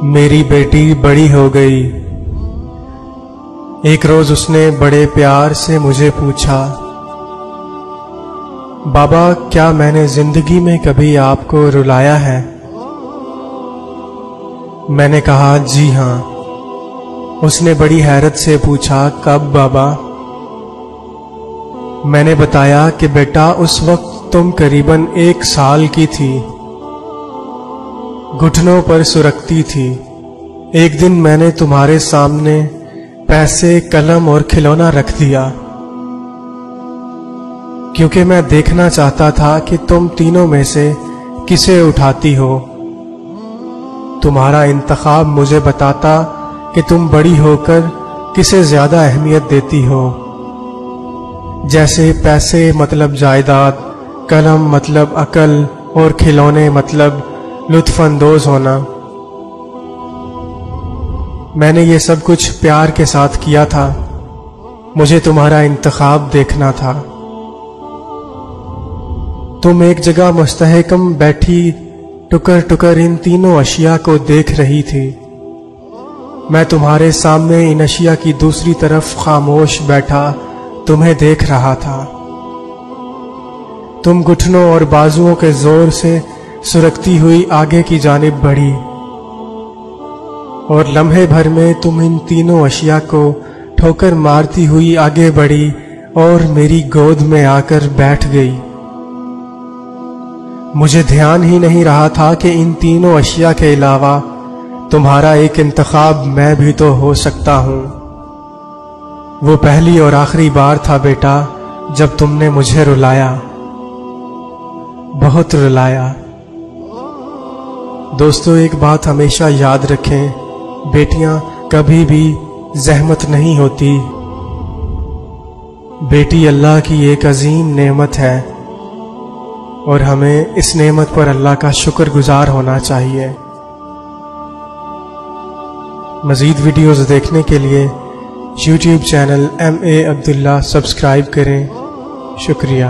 میری بیٹی بڑی ہو گئی۔ ایک روز اس نے بڑے پیار سے مجھے پوچھا، بابا کیا میں نے زندگی میں کبھی آپ کو رلایا ہے؟ میں نے کہا جی ہاں۔ اس نے بڑی حیرت سے پوچھا، کب بابا؟ میں نے بتایا کہ بیٹا اس وقت تم قریباً 1 سال کی تھی، گھٹنوں پر سرکتی تھی۔ ایک دن میں نے تمہارے سامنے پیسے، قلم اور کھلونا رکھ دیا، کیونکہ میں دیکھنا چاہتا تھا کہ تم تینوں میں سے کسے اٹھاتی ہو۔ تمہارا انتخاب مجھے بتاتا کہ تم بڑی ہو کر کسے زیادہ اہمیت دیتی ہو، جیسے پیسے مطلب جائیداد، قلم مطلب عقل اور کھلونے مطلب لطف اندوز ہونا۔ میں نے یہ سب کچھ پیار کے ساتھ کیا تھا، مجھے تمہارا انتخاب دیکھنا تھا۔ تم ایک جگہ مستحکم بیٹھی ٹکر ٹکر ان تینوں اشیاء کو دیکھ رہی تھی۔ میں تمہارے سامنے ان اشیاء کی دوسری طرف خاموش بیٹھا تمہیں دیکھ رہا تھا۔ تم گھٹنوں اور بازوؤں کے زور سے سرکتی ہوئی آگے کی جانب بڑھی، اور لمحے بھر میں تم ان تینوں اشیاء کو ٹھوکر مارتی ہوئی آگے بڑھی اور میری گود میں آ کر بیٹھ گئی۔ مجھے دھیان ہی نہیں رہا تھا کہ ان تینوں اشیاء کے علاوہ تمہارا ایک انتخاب میں بھی تو ہو سکتا ہوں۔ وہ پہلی اور آخری بار تھا بیٹا جب تم نے مجھے رلایا، بہت رلایا۔ دوستو ایک بات ہمیشہ یاد رکھیں، بیٹیاں کبھی بھی زحمت نہیں ہوتی۔ بیٹی اللہ کی ایک عظیم نعمت ہے، اور ہمیں اس نعمت پر اللہ کا شکر گزار ہونا چاہیے۔ مزید ویڈیوز دیکھنے کے لیے یوٹیوب چینل MA عبداللہ سبسکرائب کریں۔ شکریہ۔